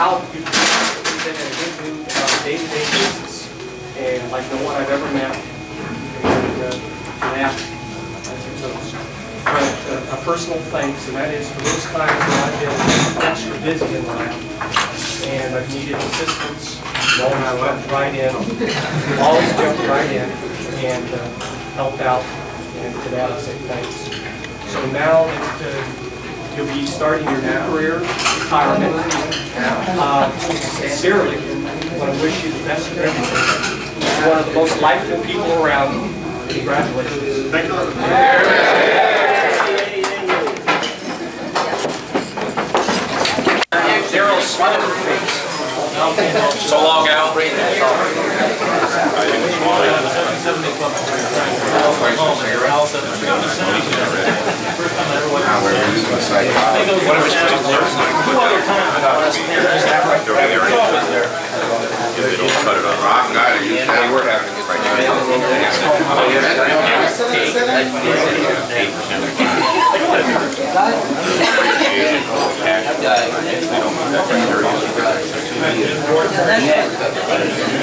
Al, you've been in a good mood on a day-to-day basis, and like no one I've ever met, and laugh at your jokes. But a personal thanks, and that is for those times when I've been extra busy in the lab, and I've needed assistance, I jumped right in, always jumped right in, and helped out, and for that I say thanks. So now that you'll be starting your new career, retirement, sincerely, I want to wish you the best of everything. You're one of the most likable people around. Congratulations. Thank you. Daryl's smiling face. So long, Al.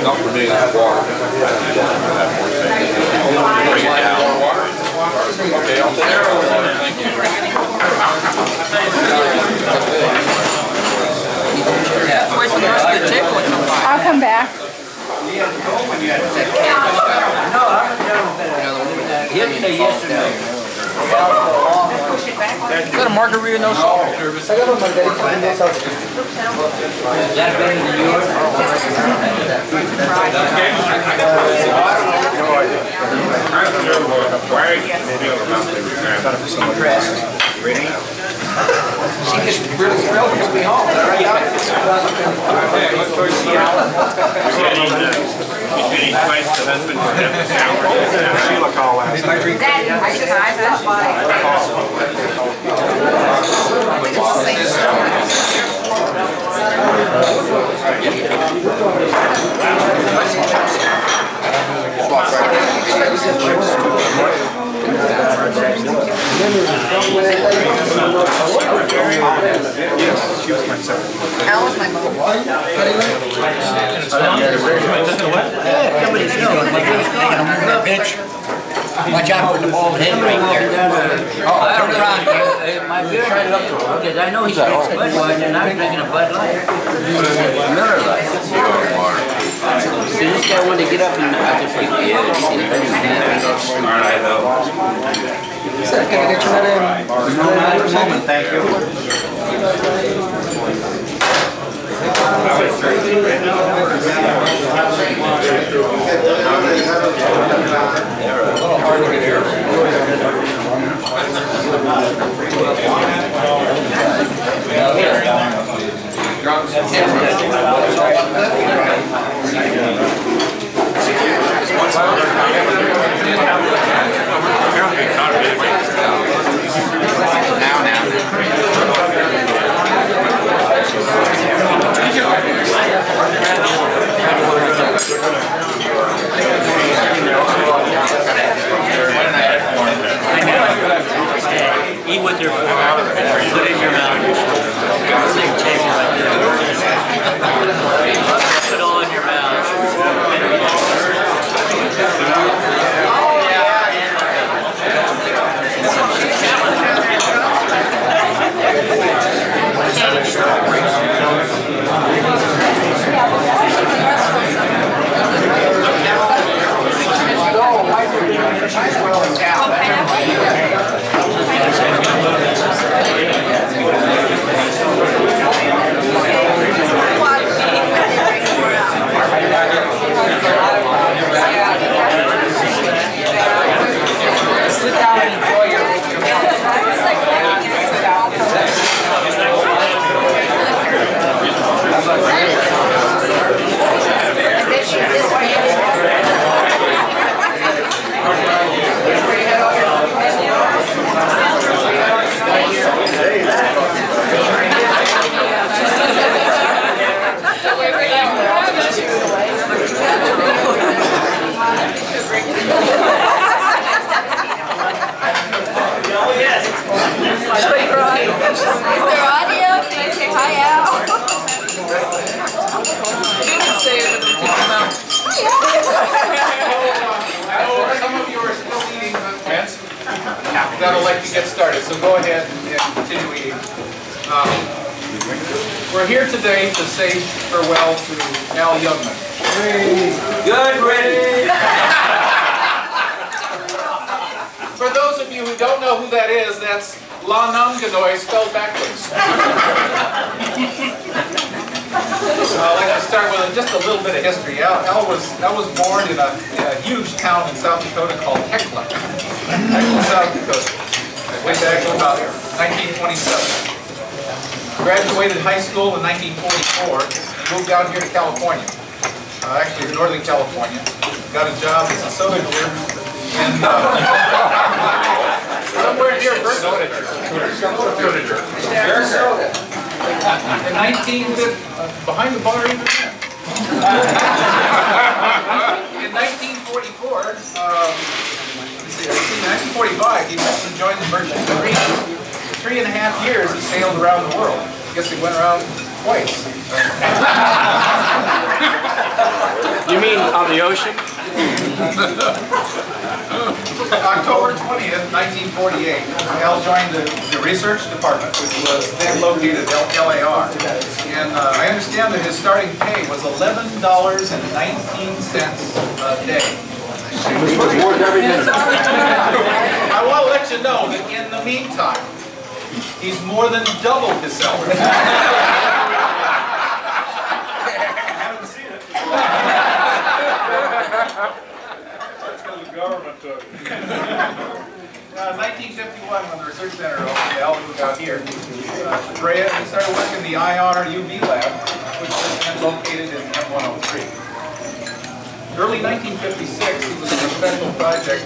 Not for me, that's water. Bring it down. Okay, I'll take it. Thank you. Wait for the rest of the table to come by. I'll come back. Yesterday. Is that a margarita, no salt? Is that better than yours? She just really thrilled to be home. Between each place, the husband would have the shower. She look all out. Yes, she was my secretary. Al was my mom. Watch out for the ball head right there. Oh, turn around. My beer. Because I know he drinks Budweiser and I'm drinking a Bud Light. Miller Light. See, this guy wanted to get up and I just like, yeah, Can I get you that thank you. Eat with your fork, put it in your mouth. Same table right there. Put it all in your mouth. right, so go ahead and continue eating. We're here today to say farewell to Al Youngman. Good riddance. For those of you who don't know who that is, that's La Namganoy spelled backwards. I'd like to start with just a little bit of history. Al was born in a huge town in South Dakota called Hecla, South Dakota. Way back about 1927. Graduated high school in 1944 and moved down here to California. Actually, Northern California. Got a job as a soda dealer in somewhere near Berkeley. In 1950, behind the bar even then. In 1944, 1945, he went to join the Merchant Marine. For 3.5 years, he sailed around the world. I guess he went around twice. You mean on the ocean? October 20th, 1948, Al joined the research department, which was then located at LAR. And I understand that his starting pay was $11.19 a day. I want to let you know that in the meantime, he's more than doubled his salary. I haven't seen it. That's because the government took it. 1951, when the research center opened, Al moved out here to Brea, and started working in the IR UV lab, which was then located in M103. Early 1956, he was in a special project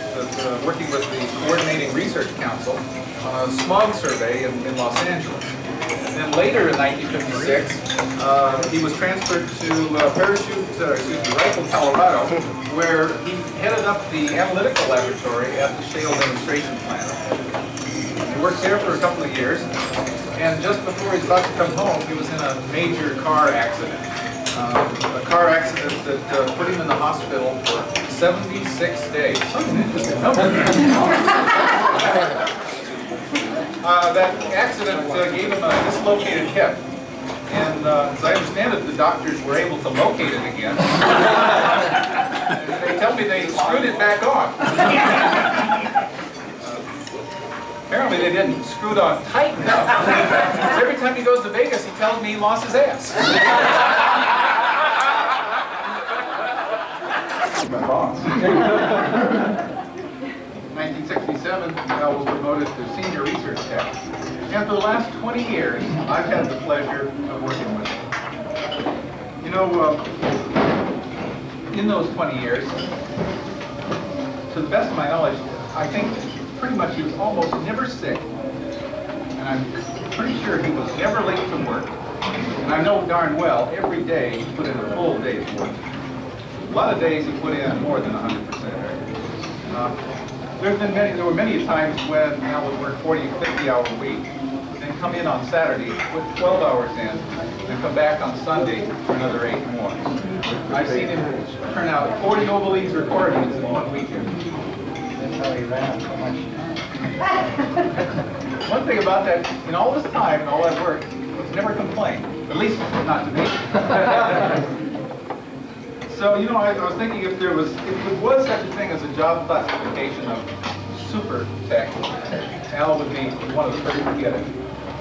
working with the Coordinating Research Council on a smog survey in Los Angeles. And then later in 1956, he was transferred to Rifle, Colorado, where he headed up the analytical laboratory at the shale demonstration plant. He worked there for a couple of years, and just before he was about to come home, he was in a major car accident. A car accident that put him in the hospital for 76 days. An interesting number. That accident gave him a dislocated hip. And as I understand it, the doctors were able to locate it again. They tell me they screwed it back on. Apparently they didn't screw it on tight enough. Because every time he goes to Vegas, he tells me he lost his ass. 1967, Al was promoted to senior research staff. And for the last 20 years, I've had the pleasure of working with him. You know, in those 20 years, to the best of my knowledge, I think pretty much he was almost never sick. And I'm pretty sure he was never late to work. And I know darn well, every day he put in a full day's work. A lot of days he put in more than 100%. There were many times when Al would work 40, 50-hour week, then come in on Saturday, put 12 hours in, and come back on Sunday for another 8 more. I've seen him turn out 40 Noble Leagues recordings in one weekend. That's how he ran so much time. One thing about that, in all this time and all that work, was never complained. At least not to me. So, you know, I was thinking if there was such a thing as a job classification of super tech, Al would be one of the first to get it.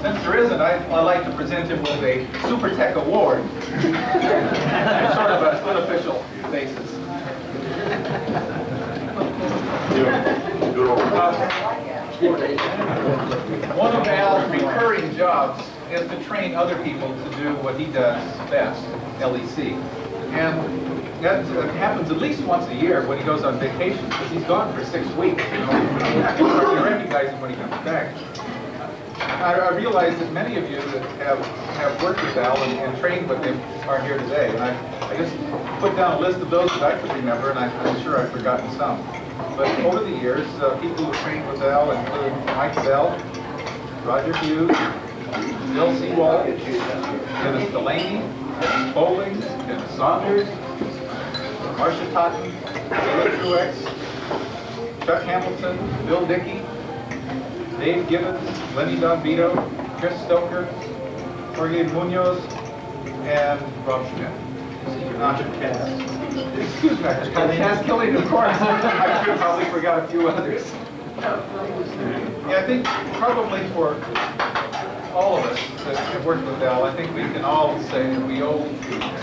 Since there isn't, I like to present him with a Super Tech Award, sort of an unofficial basis. One of Al's recurring jobs is to train other people to do what he does best, LEC. And that happens at least once a year when he goes on vacation, because he's gone for 6 weeks. You know, you recognize him when he comes back. I realize that many of you that have worked with Al and trained with him are here today. And I just put down a list of those that I could remember, and I'm sure I've forgotten some. But over the years, people who trained with Al include Mike Bell, Roger Hughes, Bill Seawald, Dennis Delaney, Dennis Bowling, Dennis Saunders, Marcia Totten, Taylor Truex, Chuck Hamilton, Bill Dickey, Dave Gibbons, Lenny Don Vito, Chris Stoker, Jorge Munoz, and Rob Schmidt. Excuse me, Taz Killian, of course. I should probably forgot a few others. Yeah, I think probably for all of us that have worked with Al, I think we can all say that we owe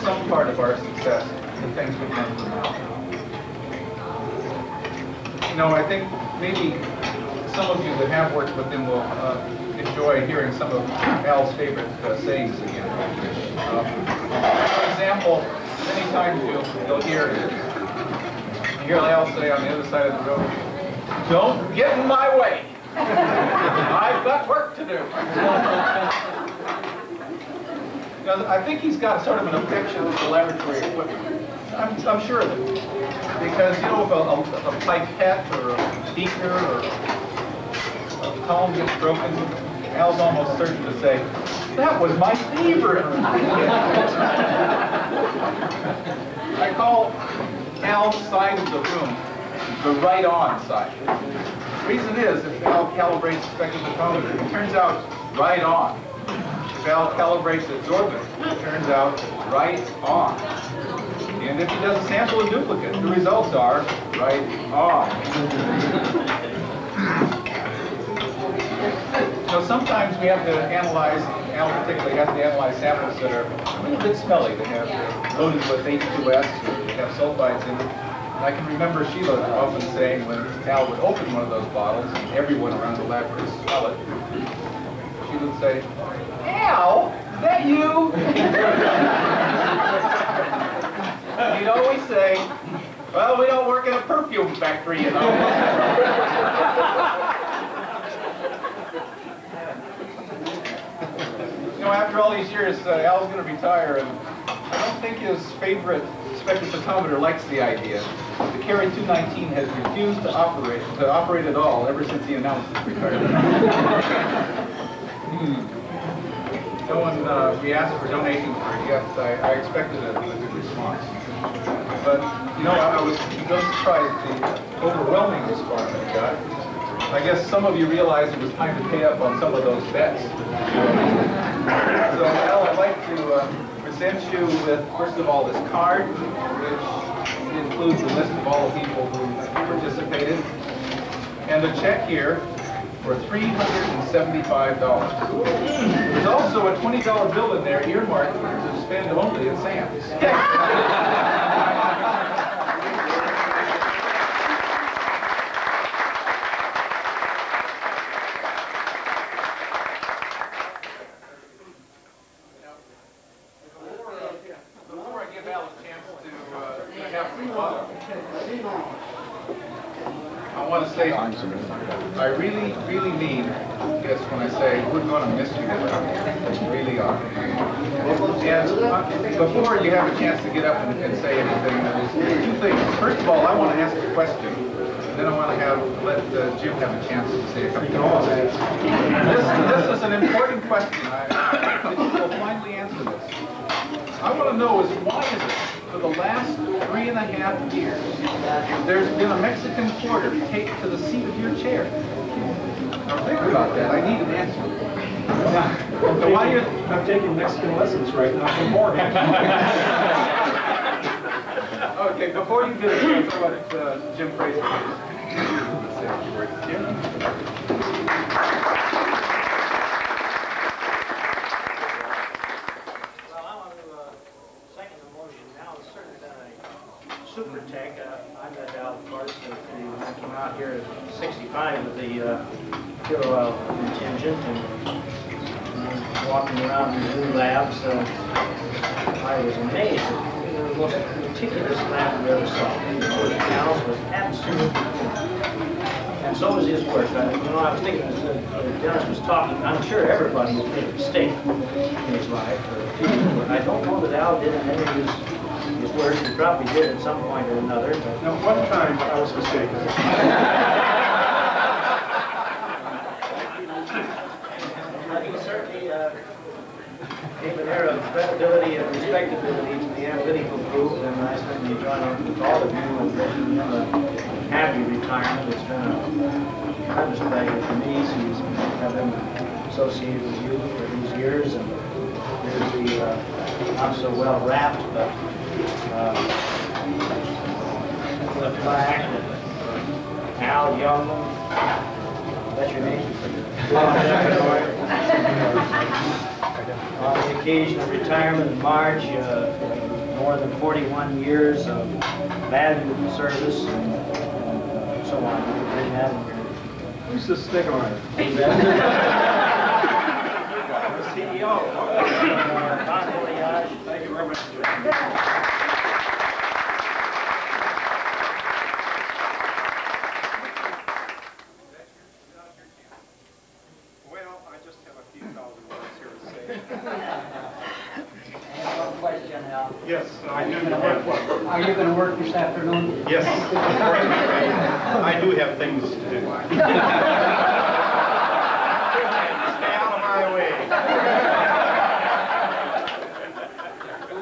some part of our success to things we've done for Al. You know, I think maybe some of you that have worked with him will enjoy hearing some of Al's favorite sayings again. For example, many times you'll hear Al say on the other side of the road, "Don't get in my way. I've got work to do." Now, I think he's got sort of an objection to laboratory equipment. I'm sure of it. Because, you know, if a pipette or a beaker or a comb gets broken, Al's almost certain to say, "That was my favorite." I call Al's side of the room the right-on side. The reason is, if Al calibrates the spectrophotometer, it turns out right on. If Al calibrates the absorbent, it turns out right on. And if he does a sample of duplicate, the results are right on. So sometimes we have to analyze, Al particularly has to analyze samples that are a little bit smelly. They have loaded with H2S, or they have sulfides in it. And I can remember Sheila often saying when Al would open one of those bottles, and everyone around the lab would smell it, she would say, "Al, is that you?" He'd always say, "Well, we don't work in a perfume factory, you know." You know, after all these years, Al's going to retire, and I don't think his favorite spectrophotometer likes the idea. The Carry 219 has refused to operate at all ever since he announced his retirement. No one, we asked for donations for a gift. I expected a good response. But, you know, I was surprised at the overwhelming response I got. I guess some of you realized it was time to pay up on some of those bets. So, Al, I'd like to present you with, first of all, this card, which includes a list of all the people who participated, and a check here for $375. There's also a $20 bill in there earmarked to spend only at Sam's. Before I give Al a chance to have some fun, I want to say, I really, really mean this when I say we're going to miss you around here. We really are. And before you have a chance to get up and say anything, there's two things. First of all, I want to ask a question, and then I want to let Jim have a chance to say a couple of things. This is an important question. I think you will finally answer this. I want to know is why is it for the last 3.5 years there's been a Mexican quarter taped to the seat of your chair? Now think about that. I need an answer. So why you? I'm taking Mexican lessons right now from Morgan. Okay, before you do it, let's throw it Jim Fraser. Jim? Super tech. I met Al, of course, when I came out here at 65 with the kilo contingent and walking around the new labs. I was amazed. They were the most meticulous lab we ever saw. Al's was absolutely cool. And so was his work. I was thinking as Dennis was talking, I'm sure everybody has made a mistake in his life. But I don't know that Al did in any of his work. He probably did at some point or another. But No, one time I was mistaken. He certainly gave an air of credibility and respectability to the analytical group, and I certainly join in with all of you in wishing him a happy retirement. It's been a tremendous pleasure for me. He's have been associated with you for these years, and here's the not so well wrapped, but the plaque. Al Youngman, that's your name? On the occasion of retirement in March, more than 41 years of valued service and so on. You can bring that in your... Who's the stick on it? Who's that? The CEO. Thank you very much. Well, I just have a few thousand words here to say. One question, Al. Yes, I do have one. Are you going to work this afternoon? Yes, unfortunately, I do have things to do. Stay out of my way.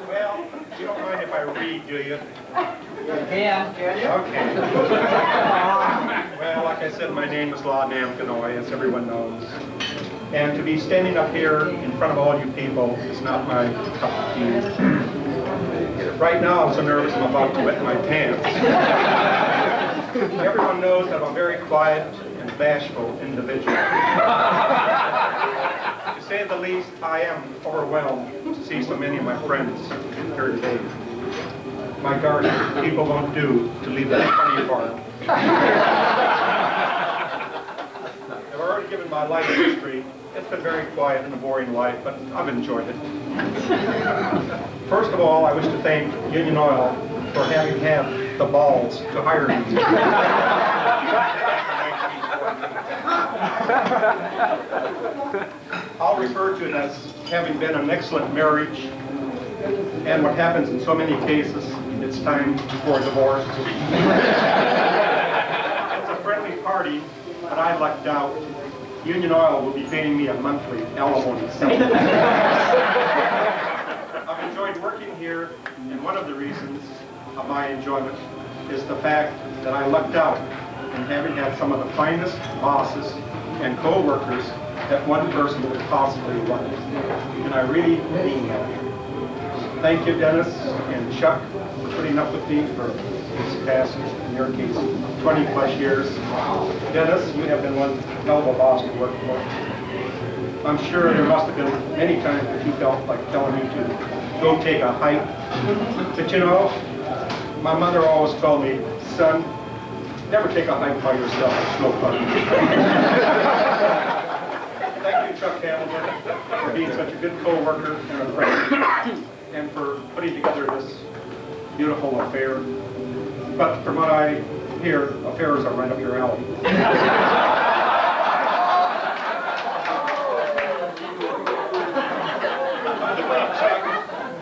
Well, you don't mind if I read, do you? You can you? Okay. Well, like I said, my name is Law Namkanoy, as everyone knows. And to be standing up here in front of all you people is not my cup of tea. Right now, I'm so nervous I'm about to wet my pants. Everyone knows that I'm a very quiet and bashful individual. To say the least, I am overwhelmed to see so many of my friends here today. My garden, people won't do to leave that funny farm. I've already given my life history. It's been very quiet and a boring life, but I've enjoyed it. First of all, I wish to thank Union Oil for having had the balls to hire me. I'll refer to it as having been an excellent marriage, and what happens in so many cases, it's time for divorce. It's a friendly party, but I lucked out. Union Oil will be paying me a monthly alimony settlement. I've enjoyed working here, and one of the reasons of my enjoyment is the fact that I lucked out in having had some of the finest bosses and co-workers that one person could possibly want. And I really mean that. Thank you, Dennis and Chuck, for putting up with me for this past, in your case, 20+ years. Dennis, you have been one hell of a boss to work for. I'm sure there must have been many times that you felt like telling me to go take a hike. But you know, my mother always told me, son, never take a hike by yourself. It's no fun. Thank you, Chuck Hamilton, for being such a good co-worker and a friend, and for putting together this beautiful affair. But from what I hear, affairs are right up your alley.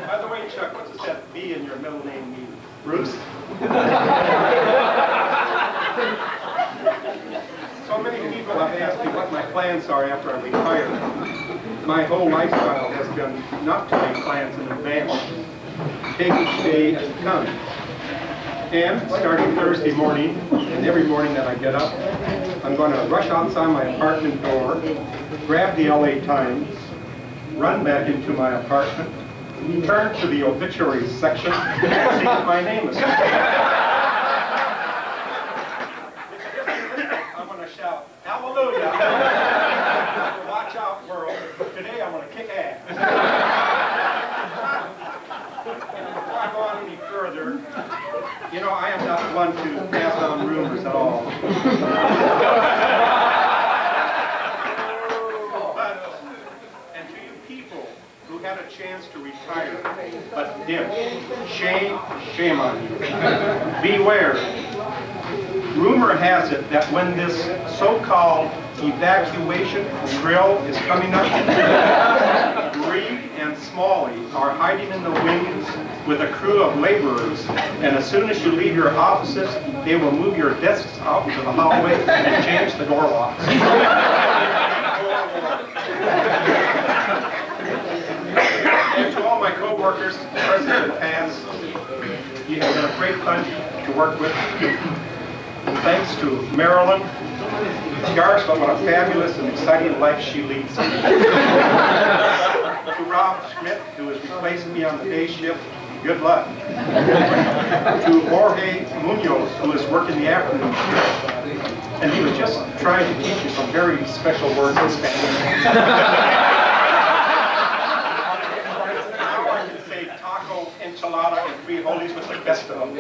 By the way, Chuck, what does that B in your middle name mean? Bruce? So many people have asked me what my plans are after I retire. My whole lifestyle has been not to make plans in advance. Take each day as it comes. And starting Thursday morning, and every morning that I get up, I'm going to rush outside my apartment door, grab the LA Times, run back into my apartment, turn to the obituaries section, and see if my name is there. I'm going to shout, hallelujah! Watch out, world. Today I'm going to kick ass. Before I go on any further, you know, I am not one to pass on rumors at all. But, and to you people who had a chance to retire, but didn't, shame on you. Beware. Rumor has it that when this so-called evacuation drill is coming up, Brea and Smalley are hiding in the wings with a crew of laborers, and as soon as you leave your offices, they will move your desks out into the hallway and change the door locks. And to all my co-workers, present and past, you have been a great bunch to work with. And thanks to Marilyn Regardless of what a fabulous and exciting life she leads. To Rob Schmidt, who has replaced me on the day shift, good luck. To Jorge Munoz, who is working the afternoon shift, and he was just trying to teach you some very special words in Spanish. Now I can say taco, enchilada, and frijoles with the best of them.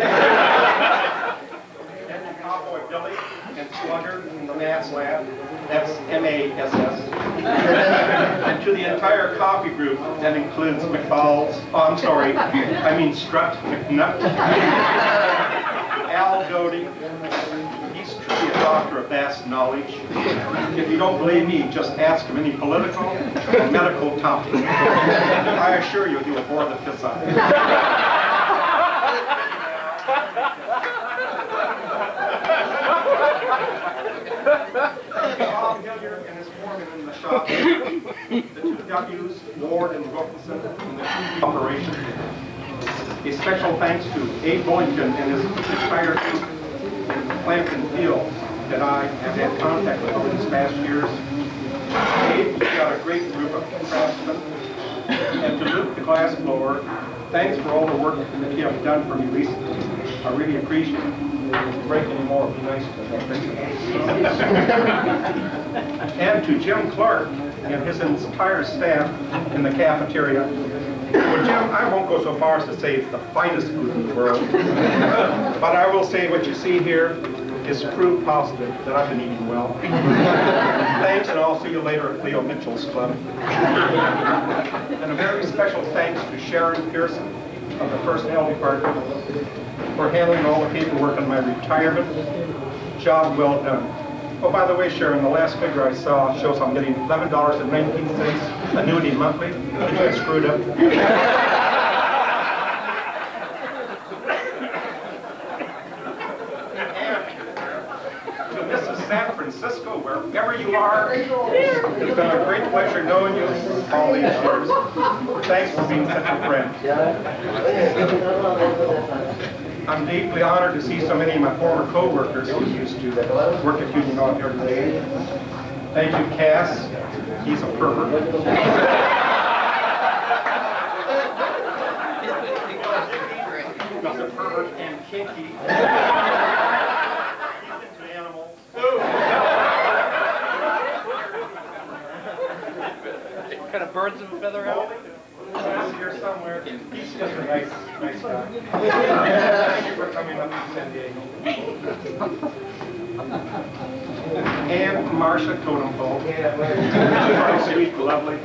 And Cowboy Billy and Slugger in the Mass Lab, that's M-A-S-S. And to the entire coffee group, that includes McFalls, oh, I'm sorry, I mean Strut, McNutt, Al Doty. He's truly a doctor of vast knowledge. If you don't believe me, just ask him any political or medical topic. I assure you, he will bore the piss out of you. Bob Hilliard and his foreman in the shop, the two W's, Ward and Wilkinson, in the operation. A special thanks to Abe Boynton and his entire group in plant and field that I have had contact with over these past years. Abe, you've got a great group of craftsmen. And to Luke, the glass blower, thanks for all the work that you have done for me recently. I really appreciate it. If you break any more, it'd be nice to And to Jim Clark and his entire staff in the cafeteria. Well, Jim, I won't go so far as to say it's the finest food in the world, but I will say what you see here is proof positive that I've been eating well. Thanks, and I'll see you later at Leo Mitchell's club. And a very special thanks to Sharon Pearson of the Personnel Department for handling all the paperwork on my retirement. Job well done. Oh, by the way, Sharon, the last figure I saw shows I'm getting $11.19 annuity monthly. I screwed up. And to Mrs. San Francisco, wherever you are, it's been a great pleasure knowing you all these years. Thanks for being such a friend. I'm deeply honored to see so many of my former co-workers who used to work at Union Oil here today. Thank you, Cass. He's a pervert. He's a pervert and kinky. He's into animals. What kind of birds of a feather out? He's here somewhere. He's just a nice guy. Thank you for coming up to San Diego. And Marcia Totempo. Very sweet, lovely.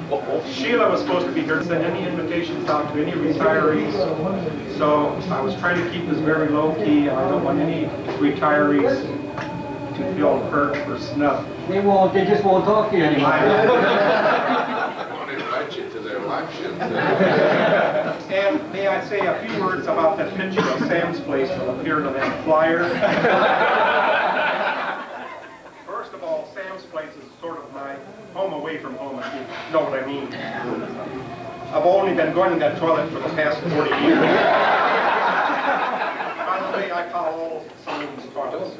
Sheila was supposed to be here to send any invitations out to any retirees. So I was trying to keep this very low key. I don't want any retirees to feel hurt or snubbed. They won't, they just won't talk to you anymore. To their luncheons. And may I say a few words about that picture of Sam's place that appeared on that flyer? First of all, Sam's place is sort of my home away from home, if you know what I mean. I've only been going in that toilet for the past 40 years. By the way, I call all saloons toilets.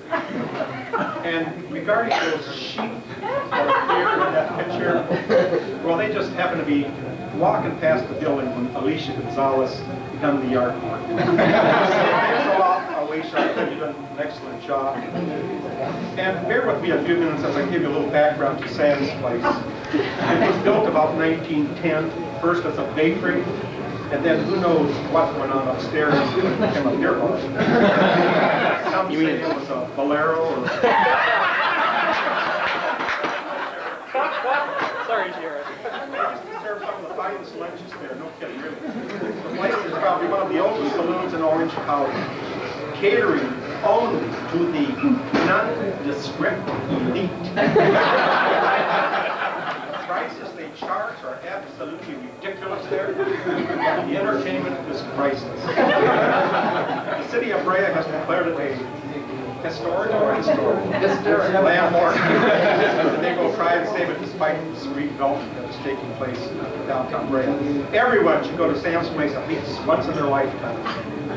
And regarding those sheep that appear in that picture, well, they just happen to be walking past the building when Alicia Gonzalez done the yard work. Thanks a lot, Alicia. You've done an excellent job. And bear with me a few minutes as I give you a little background to Sam's place. It was built about 1910, first as a bakery, and then who knows what went on upstairs and became a beer hall. Some say it was a bolero or... Sorry, Jared. Serve some of the finest lunches there, no kidding, really. The place is probably one of the oldest saloons in Orange County, catering only to the nondescript elite. The prices they charge are absolutely ridiculous there. The entertainment is priceless. The city of Brea has declared it a historic landmark. They will try and save it despite the street development that is taking place in downtown Brea. Everyone should go to Sam's place at least once in their lifetime.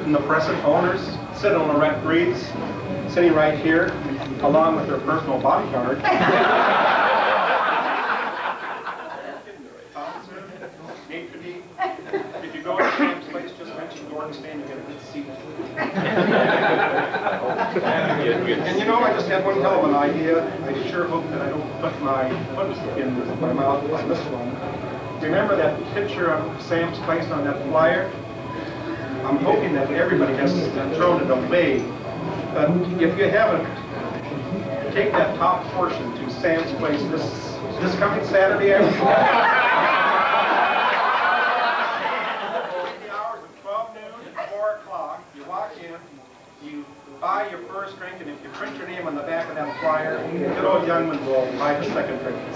And the present owners sit on the rent breeds, sitting right here. along with their personal bodyguard. If you go to Sam's place, just mention Gordon's name and get a good seat. And you know, I just had one hell of an idea. I sure hope that I don't put my foot in my mouth on this one. Remember that picture of Sam's place on that flyer? I'm hoping that everybody has thrown it away. But if you haven't, take that top portion to Sam's place this coming Saturday afternoon. Buy your first drink, and if you print your name on the back of that flyer, good old Youngman will buy the second drink. Many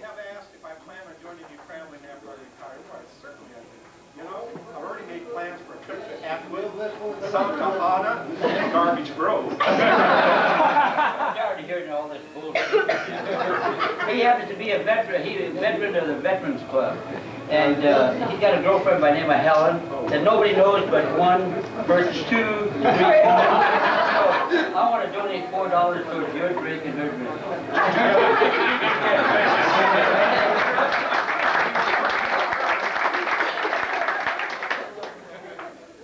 have asked if I plan on joining you traveling after I retire. Well, certainly I do. You know, I've already made plans for a trip to Atwood, Santa Ana, and Garbage Grove. I'm tired of hearing all this bullshit. He happens to be a veteran. He's a veteran of the Veterans Club. And he's got a girlfriend by the name of Helen that nobody knows but 1 versus 2, 3, 4. So I want to donate $4 towards your drink and her drink.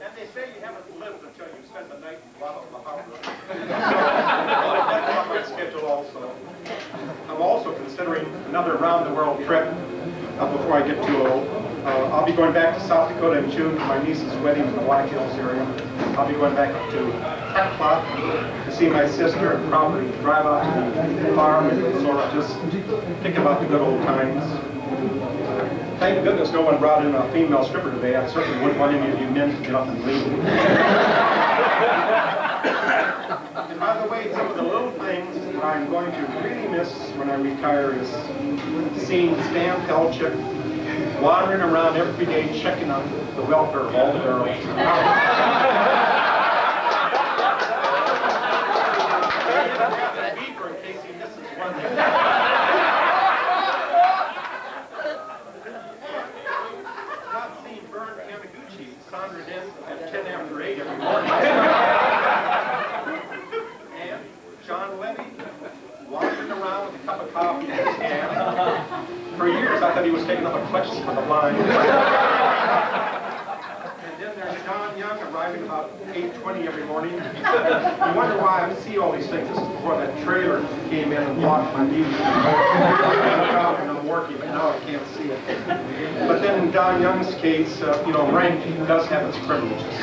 And they say you haven't lived until you spend the night in Guadalajara. That's on my schedule also. I'm also considering another round-the-world trip before I get too old. I'll be going back to South Dakota in June for my niece's wedding in the Black Hills area. I'll be going back to Tekla to see my sister and probably drive out to the farm and sort of just think about the good old times. Thank goodness no one brought in a female stripper today. I certainly wouldn't want any of you men to get up and leave. And by the way, some of the little things that I'm going to really miss when I retire is seeing Stan Pelchik wandering around every day checking on the welfare of all the girls. Beaver in case he misses one thing. Not seeing Vern Yamaguchi sauntering in at 10 after 8 every morning. And John Levy wandering around with a cup of coffee in his hand. For years, I thought he was taking up a collection for the blind. And then there's Don Young arriving about 8:20 every morning. You wonder why I see all these things. This is before that trailer came in and blocked my view. I'm working, but now I can't see it. But then in Don Young's case, you know, rank does have its privileges.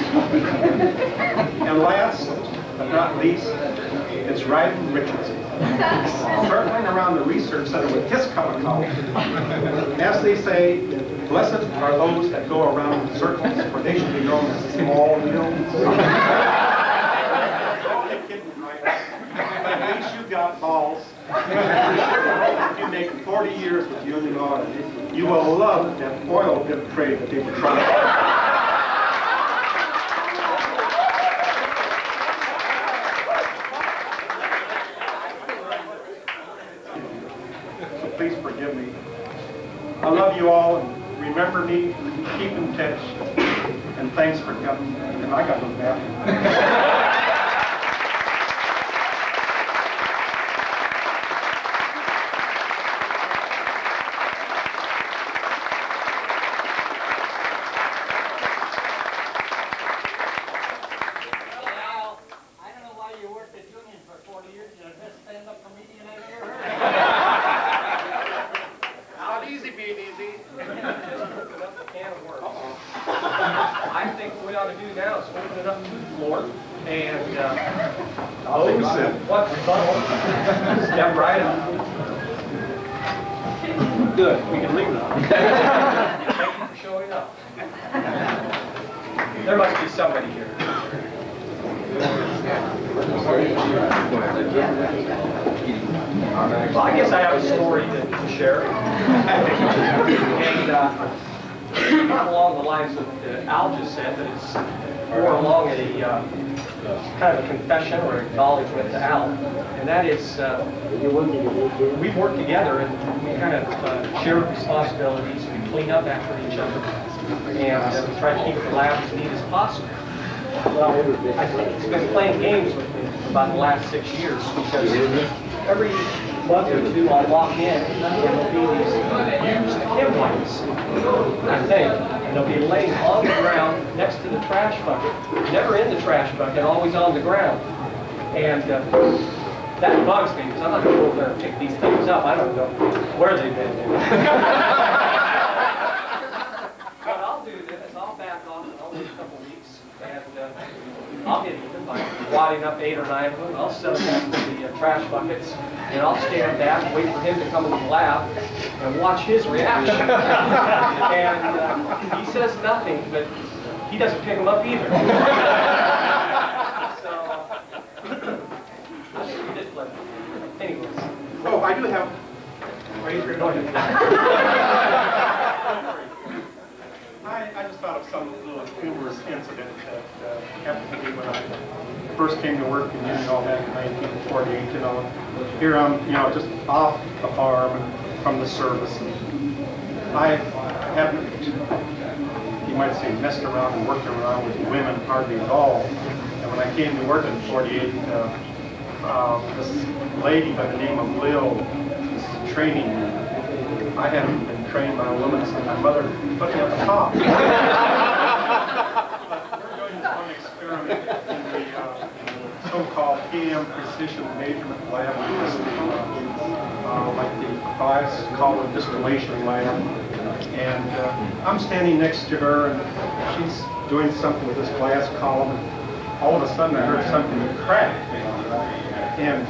And last but not least, it's Ryden Richardson. Circling around the research center with his cup of coffee. As they say, blessed are those that go around in circles, for they should be known as small hills. Only kidding, Mike. But at least you got balls. If you make 40 years with Union Auto, you will love that oil dip trade that they've tried. Please forgive me. I love you all, and remember me, keep in touch, and thanks for coming. And I got no back. I don't know why you worked at Union for 40 years and the best stand-up comedian I've ever heard. Easy being easy. Can of worms. I think what we ought to do now is open it up to the floor and what rebuttal? Step right up. Good. We can leave now. Thank you for showing up. There must be somebody here. Well, I guess I have a story to share. And not along the lines of Al just said, but it's more along a kind of a confession or acknowledgement to Al. And that is, we work together and we kind of share responsibilities. We clean up after each other. and try to keep the lab as neat as possible. Well, it's been playing games with me for about the last 6 years because every month or two I'll walk in and there'll be these used chem lights, I think, and they'll be laying on the ground next to the trash bucket, never in the trash bucket, always on the ground. And that bugs me because I'm not going to go over there and pick these things up. I don't know where they've been. What I'll do then is I'll back off and I'll wait a couple weeks and I'll get even by wadding up 8 or 9 of them. I'll set them next to the trash buckets and I'll stand back and wait for him to come in the lab and watch his reaction. And he says nothing, but he doesn't pick them up either. Anyways. Oh, I do have. Are you go ahead. I just thought of some little humorous incident that happened to me when I first came to work in Union back in 1948. You know, here I'm, just off the farm and from the service. I haven't, you might say, messed around and worked around with women hardly at all. And when I came to work in 48. This lady by the name of Lil was training me. I hadn't been trained by a woman since my mother put me on the top. We're doing this one experiment in the so-called PM precision measurement lab, like the class called a distillation lab. And I'm standing next to her, and she's doing something with this glass column. And all of a sudden, I heard something crack. And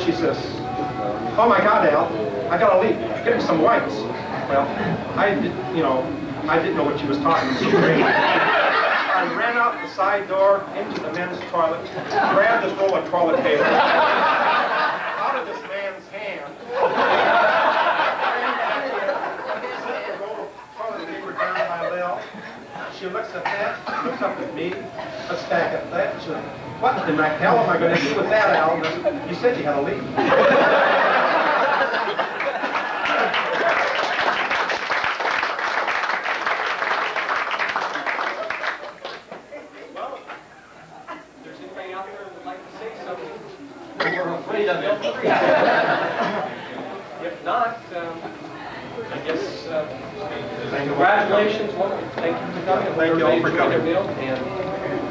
she says, "Oh my God, Al, I gotta leave. Get me some wipes." Well, I didn't know what she was talking about. I ran out the side door into the men's toilet, grabbed this roll of toilet paper out of this man's hand. Set the roll of toilet paper down my belt. She looks at that, looks up at me, looks back at that. She goes, "What in the hell am I going to do with that, Al? You said you had to leave." Well, if there's anybody out there that would like to say something, we're afraid of it. If not, I guess, congratulations. Thank you for coming. Thank you all for coming. And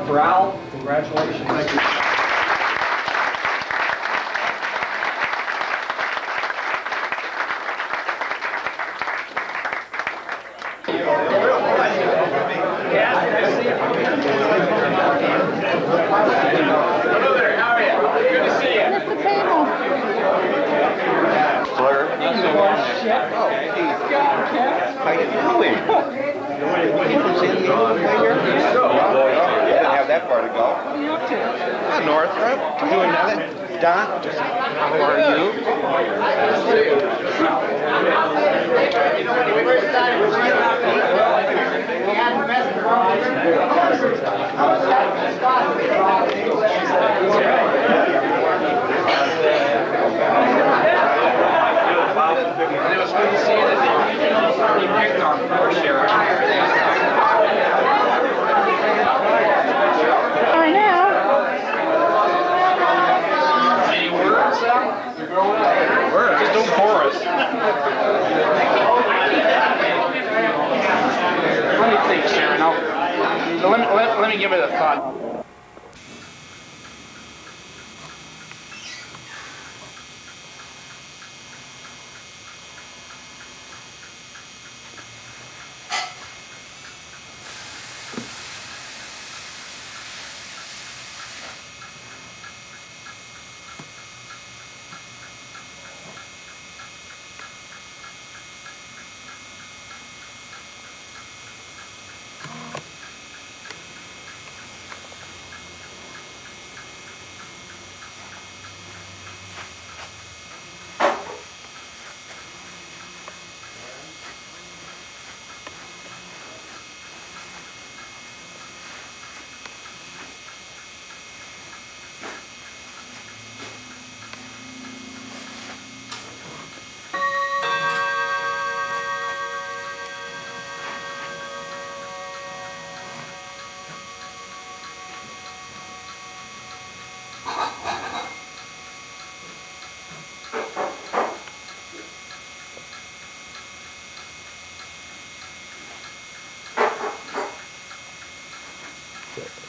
for Al, congratulations. Thank you. Hello there, how are you? Good to see you. Fleur. How you doing? Didn't have that far to go. What are you up to? Northrop. Doing nothing. Don, how are you? It was good to see you today. You picked our first share. I know. Any words, Al? You're growing up. Words? Just don't chorus. Let me think, Sharon. Let me give it a thought. Okay.